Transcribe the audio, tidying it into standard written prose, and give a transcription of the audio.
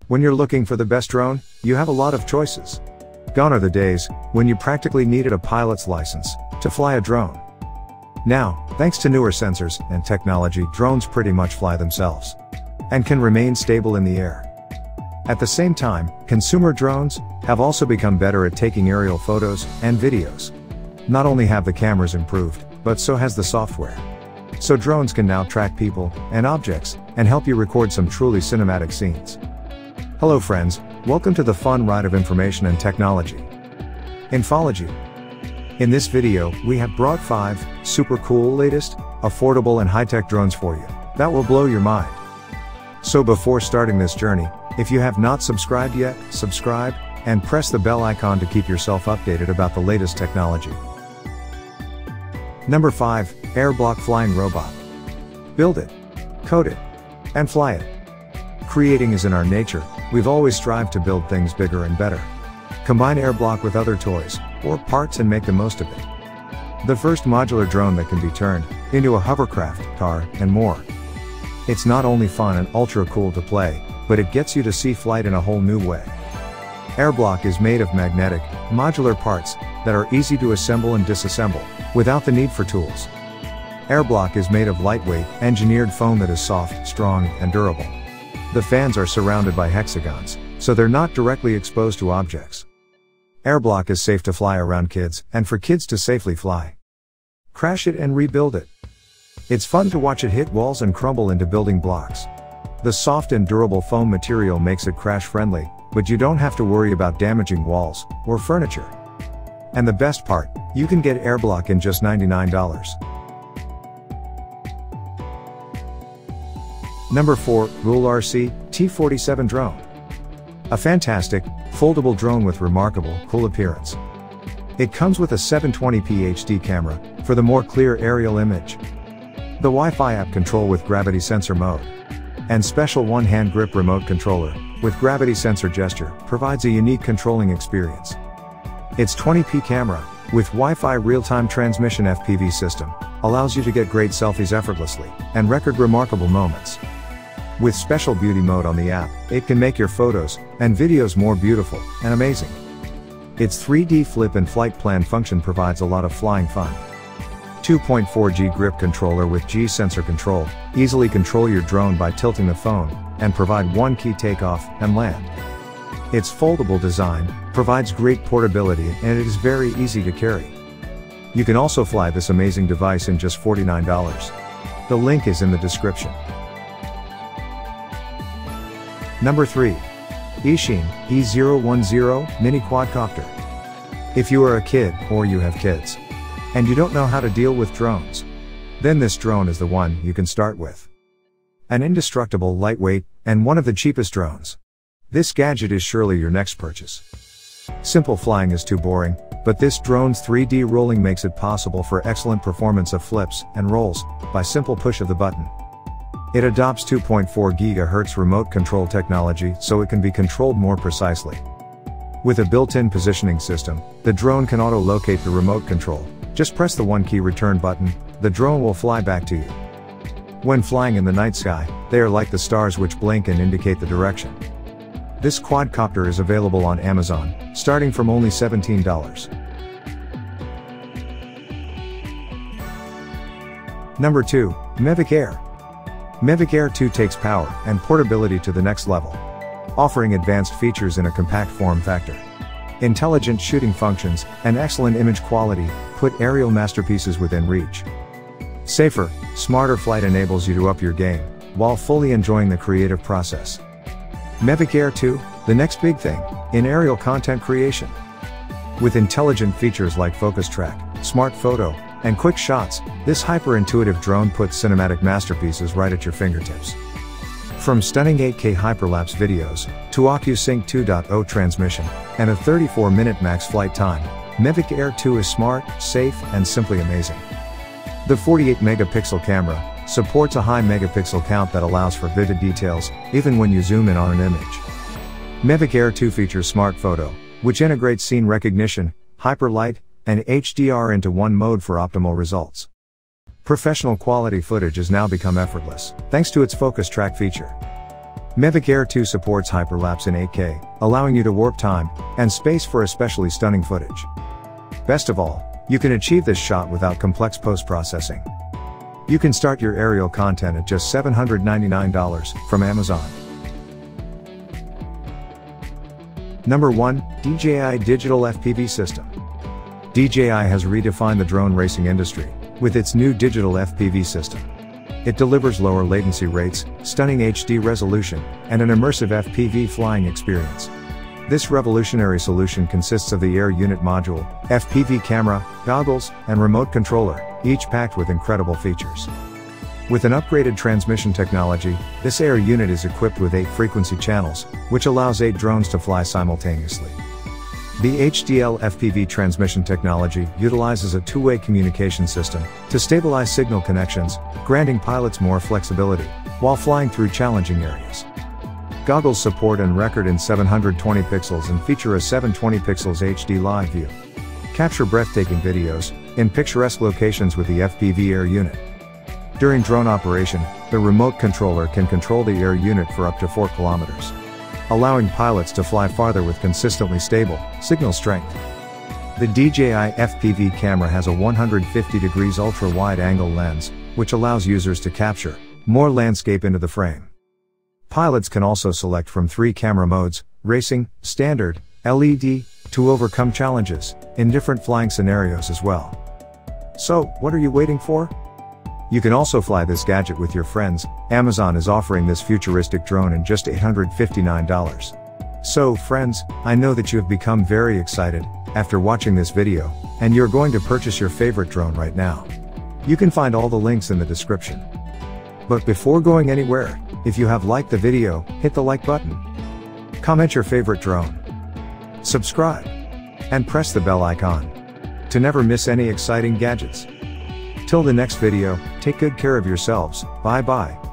When you're looking for the best drone, you have a lot of choices. Gone are the days when you practically needed a pilot's license to fly a drone. Now, thanks to newer sensors and technology, drones pretty much fly themselves and can remain stable in the air. At the same time, consumer drones have also become better at taking aerial photos and videos. Not only have the cameras improved, but so has the software. So drones can now track people and objects and help you record some truly cinematic scenes. Hello friends, welcome to the fun ride of information and technology. InfoLogy. In this video, we have brought 5 super cool, latest, affordable and high-tech drones for you that will blow your mind. So before starting this journey, if you have not subscribed yet, subscribe and press the bell icon to keep yourself updated about the latest technology. Number 5, Airblock Flying Robot. Build it, code it, and fly it. Creating is in our nature. We've always strived to build things bigger and better. Combine Airblock with other toys or parts and make the most of it. The first modular drone that can be turned into a hovercraft, car, and more. It's not only fun and ultra cool to play, but it gets you to see flight in a whole new way. Airblock is made of magnetic, modular parts that are easy to assemble and disassemble without the need for tools. Airblock is made of lightweight, engineered foam that is soft, strong, and durable. The fans are surrounded by hexagons, so they're not directly exposed to objects. Airblock is safe to fly around kids, and for kids to safely fly. Crash it and rebuild it. It's fun to watch it hit walls and crumble into building blocks. The soft and durable foam material makes it crash-friendly, but you don't have to worry about damaging walls or furniture. And the best part, you can get Airblock in just $99. Number 4, GoolRC T47 Drone. A fantastic, foldable drone with remarkable, cool appearance. It comes with a 720p HD camera for the more clear aerial image. The Wi-Fi app control with gravity sensor mode. And special one-hand grip remote controller with gravity sensor gesture provides a unique controlling experience. Its 20p camera with Wi-Fi real-time transmission FPV system allows you to get great selfies effortlessly and record remarkable moments. With special beauty mode on the app, it can make your photos and videos more beautiful and amazing. Its 3D flip and flight plan function provides a lot of flying fun. 2.4G grip controller with G sensor control, easily control your drone by tilting the phone, and provide one key takeoff and land. Its foldable design provides great portability and it is very easy to carry. You can also fly this amazing device in just $49. The link is in the description. Number 3. Eachine E010 Mini Quadcopter. If you are a kid, or you have kids, and you don't know how to deal with drones, then this drone is the one you can start with. An indestructible, lightweight, and one of the cheapest drones. This gadget is surely your next purchase. Simple flying is too boring, but this drone's 3D rolling makes it possible for excellent performance of flips and rolls by simple push of the button. It adopts 2.4 GHz remote control technology so it can be controlled more precisely. With a built-in positioning system, the drone can auto-locate the remote control. Just press the one-key return button, the drone will fly back to you. When flying in the night sky, they are like the stars which blink and indicate the direction. This quadcopter is available on Amazon, starting from only $17. Number 2, Mavic Air. Mavic Air 2 takes power and portability to the next level, offering advanced features in a compact form factor. Intelligent shooting functions and excellent image quality put aerial masterpieces within reach. Safer, smarter flight enables you to up your game while fully enjoying the creative process. Mavic Air 2, the next big thing in aerial content creation. With intelligent features like focus track, smart photo, and quick shots, this hyper-intuitive drone puts cinematic masterpieces right at your fingertips. From stunning 8K hyperlapse videos to OcuSync 2.0 transmission and a 34-minute max flight time, Mavic Air 2 is smart, safe, and simply amazing. The 48-megapixel camera supports a high megapixel count that allows for vivid details, even when you zoom in on an image. Mavic Air 2 features Smart Photo, which integrates scene recognition, hyperlight, and HDR into one mode for optimal results. Professional quality footage has now become effortless, thanks to its focus track feature. Mavic Air 2 supports hyperlapse in 8K, allowing you to warp time and space for especially stunning footage. Best of all, you can achieve this shot without complex post-processing. You can start your aerial content at just $799 from Amazon. Number 1, DJI Dijital FPV System. DJI has redefined the drone racing industry with its new digital FPV system. It delivers lower latency rates, stunning HD resolution, and an immersive FPV flying experience. This revolutionary solution consists of the Air Unit module, FPV camera, goggles, and remote controller, each packed with incredible features. With an upgraded transmission technology, this Air Unit is equipped with 8 frequency channels, which allows 8 drones to fly simultaneously. The HDL FPV transmission technology utilizes a two-way communication system to stabilize signal connections, granting pilots more flexibility while flying through challenging areas. Goggles support and record in 720 pixels and feature a 720 pixels HD live view. Capture breathtaking videos in picturesque locations with the FPV Air Unit. During drone operation, the remote controller can control the Air Unit for up to 4 kilometers. Allowing pilots to fly farther with consistently stable signal strength. The DJI FPV camera has a 150 degrees ultra-wide angle lens, which allows users to capture more landscape into the frame. Pilots can also select from 3 camera modes, racing, standard, LED, to overcome challenges in different flying scenarios as well. So, what are you waiting for? You can also fly this gadget with your friends. Amazon is offering this futuristic drone in just $859. So, friends, I know that you have become very excited after watching this video, and you're going to purchase your favorite drone right now. You can find all the links in the description. But before going anywhere, if you have liked the video, hit the like button. Comment your favorite drone. Subscribe. And press the bell icon to never miss any exciting gadgets. Till the next video, take good care of yourselves. Bye bye.